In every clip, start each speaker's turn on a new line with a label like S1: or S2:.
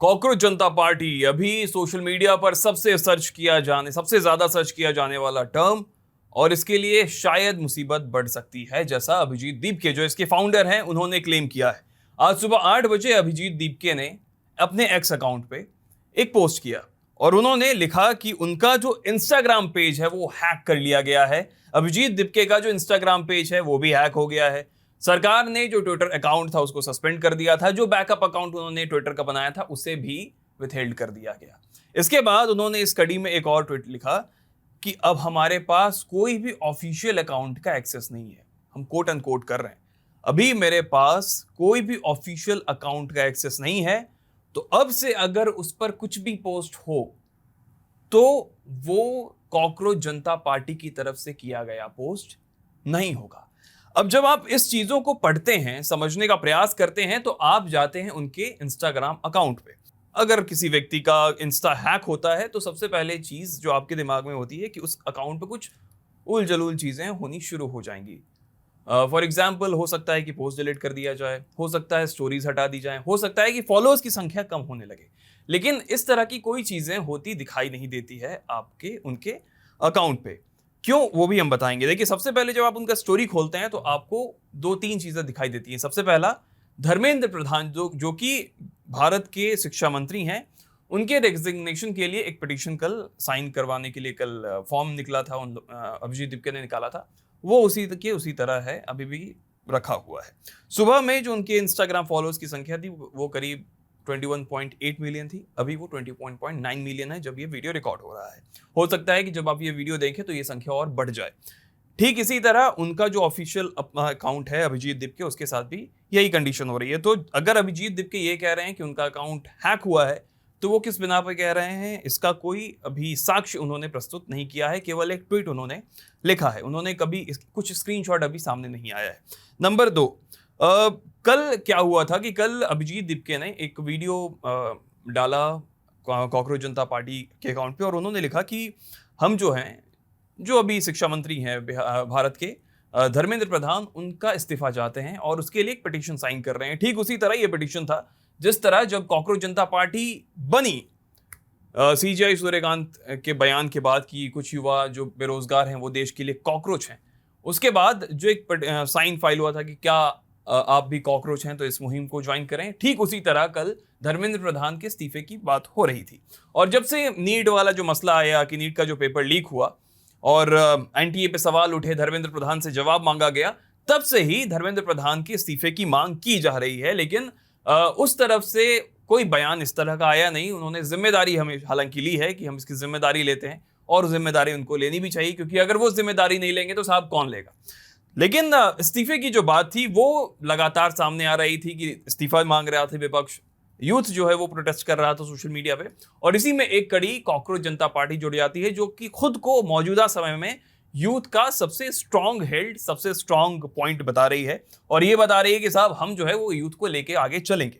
S1: Cockroach जनता party अभी social media पर सबसे ज्यादा सर्च किया जाने वाला टर्म, और इसके लिए शायद मुसीबत बढ़ सकती है, जैसा अभिजीत दीपके जो इसके फाउंडर हैं उन्होंने क्लेम किया है। आज सुबह 8 बजे अभिजीत दीपके ने अपने एक्स अकाउंट पे एक पोस्ट किया और उन्होंने लिखा कि उनका जो इंस्टाग्राम पेज है वो हैक कर लिया गया है। अभिजीत दीपके का जो इंस्टाग्राम पेज है वो भी हैक हो गया है। सरकार ने जो ट्विटर अकाउंट था उसको सस्पेंड कर दिया था, जो बैकअप अकाउंट उन्होंने ट्विटर का बनाया था उसे भी विथहेल्ड कर दिया गया। इसके बाद उन्होंने इस कड़ी में एक और ट्वीट लिखा कि अब हमारे पास कोई भी ऑफिशियल अकाउंट का एक्सेस नहीं है। हम कोट अनकोट कर रहे हैं, अभी मेरे पास कोई भी ऑफिशियल अकाउंट का एक्सेस नहीं है, तो अब से अगर उस पर कुछ भी पोस्ट हो तो वो कॉकरोच जनता पार्टी की तरफ से किया गया पोस्ट नहीं होगा। अब जब आप इस चीजों को पढ़ते हैं, समझने का प्रयास करते हैं, तो आप जाते हैं उनके इंस्टाग्राम अकाउंट पे। अगर किसी व्यक्ति का इंस्टा हैक होता है तो सबसे पहले चीज जो आपके दिमाग में होती है कि उस अकाउंट पे कुछ उल जलूल चीजें होनी शुरू हो जाएंगी। फॉर एग्जाम्पल, हो सकता है कि पोस्ट डिलीट कर दिया जाए, हो सकता है स्टोरीज हटा दी जाए, हो सकता है कि फॉलोअर्स की संख्या कम होने लगे, लेकिन इस तरह की कोई चीजें होती दिखाई नहीं देती है आपके उनके अकाउंट पे। क्यों, वो भी हम बताएंगे। देखिए, सबसे पहले जब आप उनका स्टोरी खोलते हैं तो आपको 2-3 चीजें दिखाई देती हैं। सबसे पहला, धर्मेंद्र प्रधान जो कि भारत के शिक्षा मंत्री हैं, उनके रेजिग्नेशन के लिए एक पिटीशन कल साइन करवाने के लिए कल फॉर्म निकला था, अभिजीत दीपके ने निकाला था, वो उसी तरह है, अभी भी रखा हुआ है। सुबह में जो उनके इंस्टाग्राम फॉलोअर्स की संख्या थी वो करीब 21.8 मिलियन थी, अभी वो 20.9 मिलियन है जब ये वीडियो रिकॉर्ड हो रहा है। हो सकता है कि जब आप ये वीडियो देखें तो ये संख्या और बढ़ जाए। ठीक इसी तरह उनका जो ऑफिशियल अकाउंट है अभिजीत दीपके, उसके साथ भी यही कंडीशन हो रही है। तो अगर अभिजीत दीपके ये कह रहे हैं कि उनका अकाउंट हैक हुआ है, तो वो किस बिना पर कह रहे हैं, इसका कोई अभी साक्ष्य उन्होंने प्रस्तुत नहीं किया है, केवल एक ट्वीट उन्होंने लिखा है। उन्होंने कभी कुछ स्क्रीनशॉट अभी सामने नहीं आया है। नंबर 2, कल क्या हुआ था कि कल अभिजीत दीपके ने एक वीडियो डाला कॉकरोच जनता पार्टी के अकाउंट पे, और उन्होंने लिखा कि हम जो हैं, जो अभी शिक्षा मंत्री हैं भारत के, धर्मेंद्र प्रधान, उनका इस्तीफा चाहते हैं और उसके लिए एक पिटीशन साइन कर रहे हैं। ठीक उसी तरह ये पिटीशन था जिस तरह जब कॉकरोच जनता पार्टी बनी सीजीआई सूर्यकांत के बयान के बाद कि कुछ युवा जो बेरोजगार हैं वो देश के लिए कॉकरोच हैं, उसके बाद जो एक साइन फाइल हुआ था कि क्या आप भी कॉकरोच हैं तो इस मुहिम को ज्वाइन करें। ठीक उसी तरह कल धर्मेंद्र प्रधान के इस्तीफे की बात हो रही थी। और जब से नीट वाला जो मसला आया कि नीट का जो पेपर लीक हुआ और एनटीए पे सवाल उठे, धर्मेंद्र प्रधान से जवाब मांगा गया, तब से ही धर्मेंद्र प्रधान के इस्तीफे की मांग की जा रही है, लेकिन उस तरफ से कोई बयान इस तरह का आया नहीं। उन्होंने जिम्मेदारी हमें हालांकि ली है कि हम इसकी जिम्मेदारी लेते हैं, और जिम्मेदारी उनको लेनी भी चाहिए, क्योंकि अगर वो जिम्मेदारी नहीं लेंगे तो साहब कौन लेगा। लेकिन इस्तीफे की जो बात थी वो लगातार सामने आ रही थी कि इस्तीफा मांग रहा था विपक्ष, यूथ जो है वो प्रोटेस्ट कर रहा था सोशल मीडिया पे, और इसी में एक कड़ी कॉकरोच जनता पार्टी जुड़ जाती है, जो कि खुद को मौजूदा समय में यूथ का सबसे स्ट्रांग हेल्ड, सबसे स्ट्रांग पॉइंट बता रही है, और ये बता रही है कि साहब हम जो है वो यूथ को लेके आगे चलेंगे।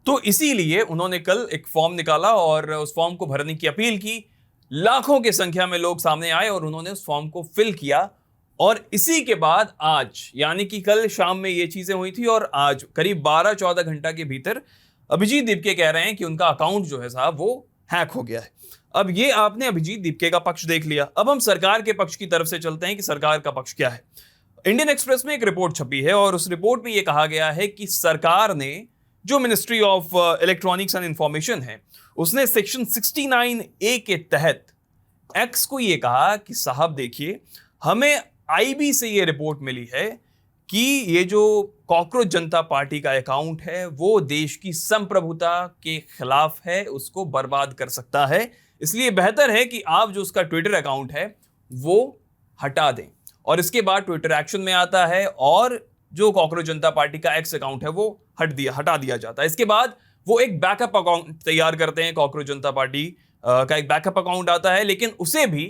S1: तो इसीलिए उन्होंने कल एक फॉर्म निकाला और उस फॉर्म को भरने की अपील की। लाखों की संख्या में लोग सामने आए और उन्होंने उस फॉर्म को फिल किया, और इसी के बाद आज, यानी कि कल शाम में ये चीजें हुई थी, और आज करीब 12-14 घंटा के भीतर अभिजीत दीपके कह रहे हैं कि उनका अकाउंट जो है साहब वो हैक हो गया है। अब ये आपने अभिजीत दीपके का पक्ष देख लिया, अब हम सरकार के पक्ष की तरफ से चलते हैं कि सरकार का पक्ष क्या है। इंडियन एक्सप्रेस में एक रिपोर्ट छपी है और उस रिपोर्ट में यह कहा गया है कि सरकार ने, जो ministry of electronics and information है, उसने सेक्शन 69A के तहत एक्स को यह कहा कि साहब देखिए, हमें आईबी से यह रिपोर्ट मिली है कि ये जो कॉकरोच जनता पार्टी का अकाउंट है वो देश की संप्रभुता के खिलाफ है, उसको बर्बाद कर सकता है, इसलिए बेहतर है कि आप जो उसका ट्विटर अकाउंट है वो हटा दें। और इसके बाद ट्विटर एक्शन में आता है और जो कॉकरोच जनता पार्टी का एक्स अकाउंट है वो हटा दिया जाता है। इसके बाद वो एक बैकअप अकाउंट तैयार करते हैं, कॉकरोच जनता पार्टी का एक बैकअप अकाउंट आता है, लेकिन उसे भी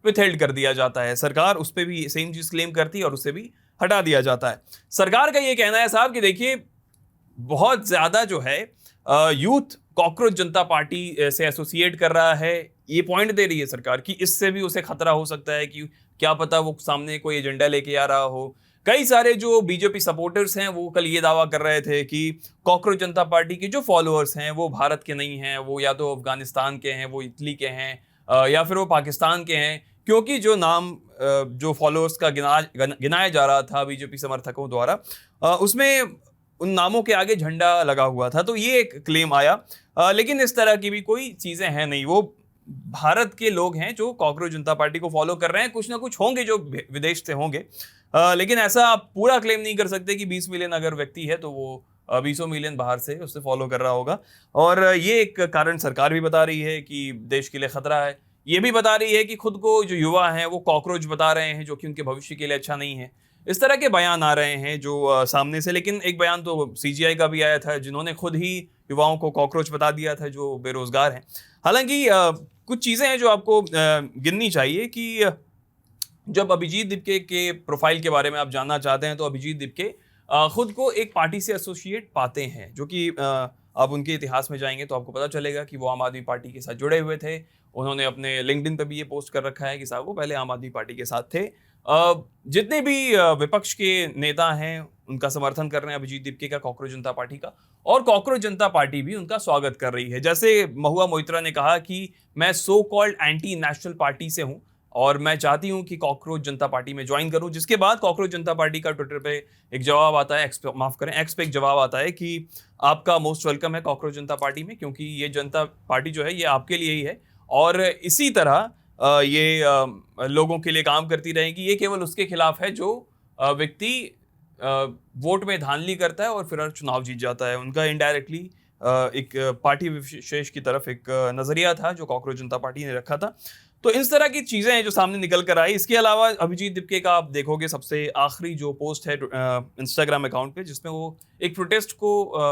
S1: विथहेल्ड कर दिया जाता है। सरकार उस पर भी सेम चीज क्लेम करती है और उसे भी हटा दिया जाता है। सरकार का ये कहना है साहब कि देखिए, बहुत ज्यादा जो है यूथ कॉकरोच जनता पार्टी से एसोसिएट कर रहा है, ये पॉइंट दे रही है सरकार कि इससे भी उसे खतरा हो सकता है कि क्या पता वो सामने कोई एजेंडा लेके आ रहा हो, कई सारे जो बीजेपी सपोर्टर्स हैं वो कल ये दावा कर रहे थे कि कॉकरोच जनता पार्टी के जो फॉलोअर्स हैं वो भारत के नहीं हैं, वो या तो अफगानिस्तान के हैं, वो इटली के हैं, या फिर वो पाकिस्तान के हैं, क्योंकि जो नाम जो फॉलोअर्स का गिनाया जा रहा था बीजेपी समर्थकों द्वारा, उसमें उन नामों के आगे झंडा लगा हुआ था। तो ये एक क्लेम आया, लेकिन इस तरह की भी कोई चीजें हैं नहीं। वो भारत के लोग हैं जो कॉकरोच जनता पार्टी को फॉलो कर रहे हैं, कुछ ना कुछ होंगे जो विदेश से होंगे, लेकिन ऐसा आप पूरा क्लेम नहीं कर सकते कि 20 मिलियन अगर व्यक्ति है तो वो 20 मिलियन बाहर से उससे फॉलो कर रहा होगा। और ये एक कारण सरकार भी बता रही है कि देश के लिए खतरा है। ये भी बता रही है कि खुद को जो युवा हैं वो कॉकरोच बता रहे हैं, जो कि उनके भविष्य के लिए अच्छा नहीं है। इस तरह के बयान आ रहे हैं जो सामने से। लेकिन एक बयान तो सीजीआई का भी आया था, जिन्होंने खुद ही युवाओं को कॉकरोच बता दिया था जो बेरोजगार हैं। हालांकि कुछ चीज़ें हैं जो आपको गिननी चाहिए कि जब अभिजीत दीपके के प्रोफाइल के बारे में आप जानना चाहते हैं तो अभिजीत दीपके खुद को एक पार्टी से एसोसिएट पाते हैं, जो कि आप उनके इतिहास में जाएंगे तो आपको पता चलेगा कि वो आम आदमी पार्टी के साथ जुड़े हुए थे। उन्होंने अपने लिंक्डइन पे भी ये पोस्ट कर रखा है कि साहब वो पहले आम आदमी पार्टी के साथ थे। जितने भी विपक्ष के नेता हैं उनका समर्थन कर रहे हैं अभिजीत दीपके का, कॉकरोच जनता पार्टी का, और कॉकरोच जनता पार्टी भी उनका स्वागत कर रही है। जैसे महुआ मोइत्रा ने कहा कि मैं so called anti national party से हूं और मैं चाहती हूं कि कॉकरोच जनता पार्टी में ज्वाइन करूं, जिसके बाद कॉकरोच जनता पार्टी का ट्विटर पे एक जवाब आता है, एक्स पे एक जवाब आता है कि आपका मोस्ट वेलकम है कॉकरोच जनता पार्टी में, क्योंकि ये जनता पार्टी जो है ये आपके लिए ही है और इसी तरह ये लोगों के लिए काम करती रहेगी। ये केवल उसके खिलाफ है जो व्यक्ति वोट में धांधली करता है और फिर चुनाव जीत जाता है। उनका इनडायरेक्टली एक पार्टी विशेष की तरफ एक नजरिया था जो कॉकरोच जनता पार्टी ने रखा था। तो इस तरह की चीजें हैं जो सामने निकल कर आई। इसके अलावा अभिजीत दीपके का आप देखोगे सबसे आखिरी जो पोस्ट है इंस्टाग्राम अकाउंट पे, जिसमें वो एक प्रोटेस्ट को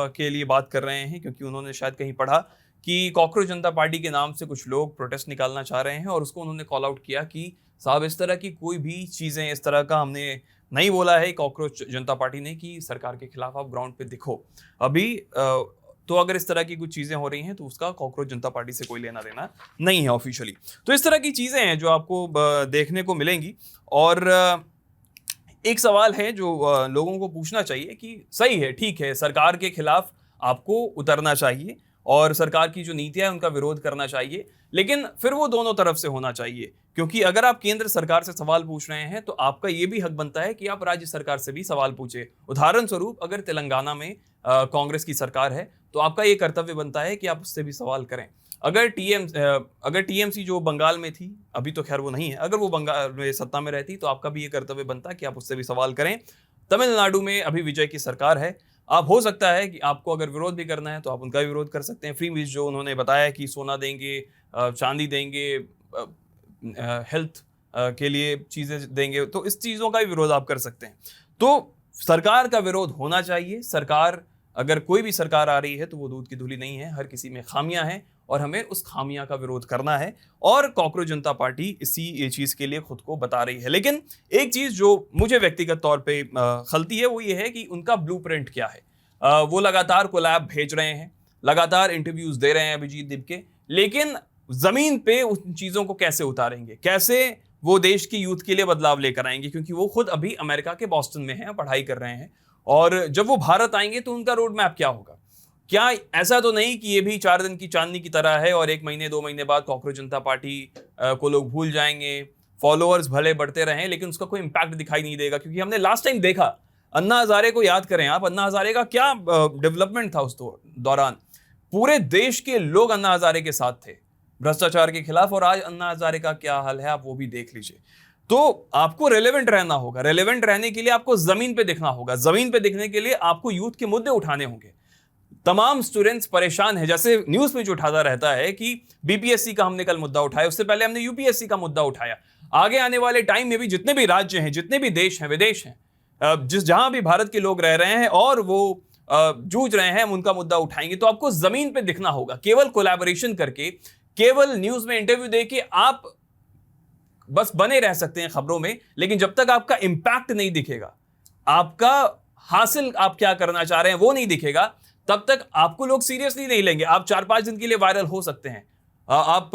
S1: के लिए बात कर रहे हैं, क्योंकि उन्होंने शायद कहीं पढ़ा कि कॉकरोच जनता पार्टी के नाम से कुछ लोग प्रोटेस्ट निकालना चाह रहे हैं, और उसको उन्होंने कॉल आउट किया कि साहब इस तरह की कोई भी चीज़ें, इस तरह का हमने नहीं बोला है कॉकरोच जनता पार्टी ने कि सरकार के खिलाफ आप ग्राउंड पे दिखो। अभी तो अगर इस तरह की कुछ चीज़ें हो रही हैं तो उसका कॉकरोच जनता पार्टी से कोई लेना देना नहीं है ऑफिशियली। तो इस तरह की चीज़ें हैं जो आपको देखने को मिलेंगी। और एक सवाल है जो लोगों को पूछना चाहिए कि सही है, ठीक है, सरकार के खिलाफ आपको उतरना चाहिए और सरकार की जो नीतियां है उनका विरोध करना चाहिए, लेकिन फिर वो दोनों तरफ से होना चाहिए। क्योंकि अगर आप केंद्र सरकार से सवाल पूछ रहे हैं तो आपका ये भी हक बनता है कि आप राज्य सरकार से भी सवाल पूछे। उदाहरण स्वरूप अगर तेलंगाना में कांग्रेस की सरकार है तो आपका ये कर्तव्य बनता है कि आप उससे भी सवाल करें। अगर टीएमसी जो बंगाल में थी, अभी तो खैर वो नहीं है, अगर वो बंगाल में सत्ता में रहती तो आपका भी ये कर्तव्य बनता कि आप उससे भी सवाल करें। तमिलनाडु में अभी विजय की सरकार है, आप हो सकता है कि आपको अगर विरोध भी करना है तो आप उनका भी विरोध कर सकते हैं। फ्री वीज जो उन्होंने बताया कि सोना देंगे, चांदी देंगे, हेल्थ के लिए चीज़ें देंगे, तो इस चीज़ों का भी विरोध आप कर सकते हैं। तो सरकार का विरोध होना चाहिए। सरकार, अगर कोई भी सरकार आ रही है तो वो दूध की धुली नहीं है, हर किसी में खामियां हैं और हमें उस खामियां का विरोध करना है। और कॉकरोच जनता पार्टी इसी चीज़ के लिए खुद को बता रही है। लेकिन एक चीज़ जो मुझे व्यक्तिगत तौर पे खलती है वो ये है कि उनका ब्लूप्रिंट क्या है। वो लगातार कोलैब भेज रहे हैं, लगातार इंटरव्यूज दे रहे हैं अभिजीत दीपके, लेकिन जमीन पे उन चीज़ों को कैसे उतारेंगे, कैसे वो देश की यूथ के लिए बदलाव लेकर आएंगे, क्योंकि वो खुद अभी अमेरिका के बॉस्टन में हैं, पढ़ाई कर रहे हैं। और जब वो भारत आएंगे तो उनका रोड मैप क्या होगा। क्या ऐसा तो नहीं कि ये भी 4 दिन की चांदनी की तरह है और 1 महीने 2 महीने बाद कॉकरोच जनता पार्टी को लोग भूल जाएंगे, फॉलोअर्स भले बढ़ते रहें लेकिन उसका कोई इंपैक्ट दिखाई नहीं देगा। क्योंकि हमने लास्ट टाइम देखा, अन्ना हजारे को याद करें आप, अन्ना हजारे का क्या डेवलपमेंट था उस दौरान। पूरे देश के लोग अन्ना हजारे के साथ थे भ्रष्टाचार के खिलाफ, और आज अन्ना हजारे का क्या हाल है आप वो भी देख लीजिए। तो आपको रेलेवेंट रहना होगा, रेलेवेंट रहने के लिए आपको जमीन पे दिखना होगा, जमीन पे दिखने के लिए आपको यूथ के मुद्दे उठाने होंगे। तमाम स्टूडेंट्स परेशान हैं, जैसे न्यूज में जो उठाता रहता है कि बीपीएससी का हमने कल मुद्दा उठाया, उससे पहले हमने यूपीएससी का मुद्दा उठाया। आगे आने वाले टाइम में भी जितने भी राज्य हैं, जितने भी देश हैं, विदेश हैं, जहां भी भारत के लोग रह रहे हैं और वो जूझ रहे हैं, हम उनका मुद्दा उठाएंगे। तो आपको जमीन पे दिखना होगा। केवल कोलैबोरेशन करके, केवल न्यूज में इंटरव्यू देके आप बस बने रह सकते हैं खबरों में, लेकिन जब तक आपका इंपैक्ट नहीं दिखेगा, आपका हासिल आप क्या करना चाह रहे हैं वो नहीं दिखेगा, तब तक आपको लोग सीरियसली नहीं लेंगे। आप 4-5 दिन के लिए वायरल हो सकते हैं। आप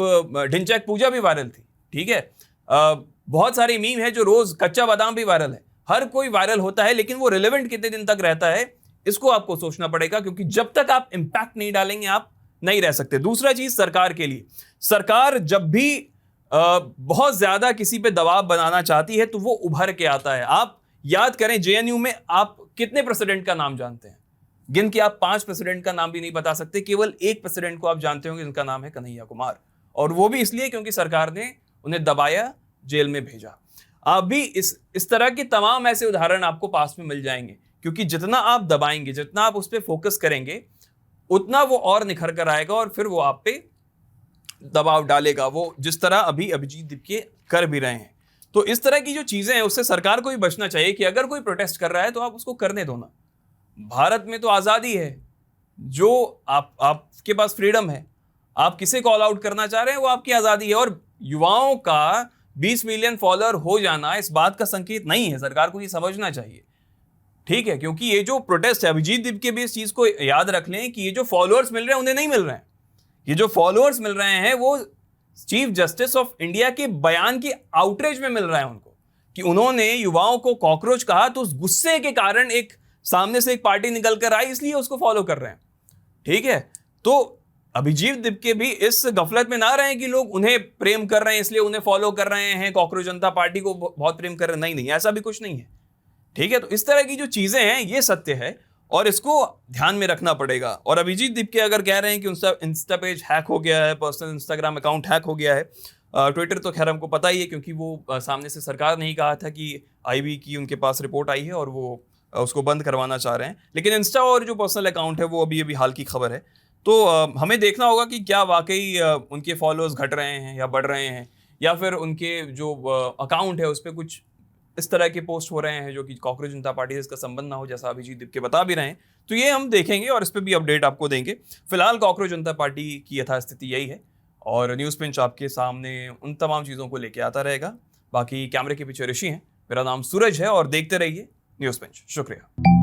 S1: ढिंचैक पूजा भी वायरल थी, ठीक है, बहुत सारी मीम है जो रोज, कच्चा बादाम भी वायरल है। हर कोई वायरल होता है, लेकिन वो रिलेवेंट कितने दिन तक रहता है इसको आपको सोचना पड़ेगा, क्योंकि जब तक आप इंपैक्ट नहीं डालेंगे आप नहीं रह सकते। दूसरा चीज सरकार के लिए, सरकार जब भी बहुत ज्यादा किसी पे दबाव बनाना चाहती है तो वो उभर के आता है। आप याद करें जेएनयू में आप कितने प्रेसिडेंट का नाम जानते हैं? गिन के आप 5 प्रेसिडेंट का नाम भी नहीं बता सकते। केवल एक प्रेसिडेंट को आप जानते होंगे जिनका नाम है कन्हैया कुमार, और वो भी इसलिए क्योंकि सरकार ने उन्हें दबाया, जेल में भेजा। आप भी इस तरह के तमाम ऐसे उदाहरण आपको पास में मिल जाएंगे, क्योंकि जितना आप दबाएंगे, जितना आप उस पर फोकस करेंगे, उतना वो और निखर कर आएगा और फिर वो आप पे दबाव डालेगा, वो जिस तरह अभी अभिजीत दीपके कर भी रहे हैं। तो इस तरह की जो चीजें हैं उससे सरकार को भी बचना चाहिए कि अगर कोई प्रोटेस्ट कर रहा है तो आप उसको करने दो ना। भारत में तो आजादी है, जो आपके पास फ्रीडम है, आप किसे कॉल आउट करना चाह रहे हैं वो आपकी आजादी है। और युवाओं का 20 मिलियन फॉलोअर हो जाना इस बात का संकेत नहीं है, सरकार को ये समझना चाहिए, ठीक है? क्योंकि ये जो प्रोटेस्ट है, अभिजीत दीपके भी इस चीज को याद रख लें कि ये जो फॉलोअर्स मिल रहे हैं उन्हें नहीं मिल रहे हैं। ये जो फॉलोअर्स मिल रहे हैं वो चीफ जस्टिस ऑफ इंडिया के बयान की आउटरीच में मिल रहा है उनको, कि उन्होंने युवाओं को कॉकरोच कहा तो उस गुस्से के कारण एक सामने से एक पार्टी निकल कर आई, इसलिए उसको फॉलो कर रहे हैं, ठीक है? तो अभिजीत दीपके भी इस गफलत में ना रहे कि लोग उन्हें प्रेम कर रहे हैं इसलिए उन्हें फॉलो कर रहे हैं, कॉकरोच जनता पार्टी को बहुत प्रेम कर रहे हैं। नहीं नहीं, ऐसा भी कुछ नहीं है, ठीक है? तो इस तरह की जो चीजें हैं ये सत्य है और इसको ध्यान में रखना पड़ेगा। और अभिजीत दीपके अगर कह रहे हैं कि उनका इंस्टा पेज हैक हो गया है, पर्सनल इंस्टाग्राम अकाउंट हैक हो गया है, ट्विटर तो खैर हमको पता ही है क्योंकि वो सामने से सरकार ने ही कहा था कि आईबी की उनके पास रिपोर्ट आई है और वो उसको बंद करवाना चाह रहे हैं। लेकिन इंस्टा और जो पर्सनल अकाउंट है वो अभी हाल की खबर है। तो हमें देखना होगा कि क्या वाकई उनके फॉलोअर्स घट रहे हैं या बढ़ रहे हैं, या फिर उनके जो अकाउंट है उस पर कुछ इस तरह के पोस्ट हो रहे हैं जो कि कॉकरोच जनता पार्टी से इसका संबंध ना हो, जैसा अभिजीत दीपके बता भी रहे हैं। तो ये हम देखेंगे और इस पर भी अपडेट आपको देंगे। फिलहाल कॉकरोच जनता पार्टी की यथास्थिति यही है और न्यूज़ पिंच आपके सामने उन तमाम चीज़ों को लेके आता रहेगा। बाकी कैमरे के पीछे ऋषि हैं, मेरा नाम सूरज है और देखते रहिए न्यूज़ पिंच। शुक्रिया।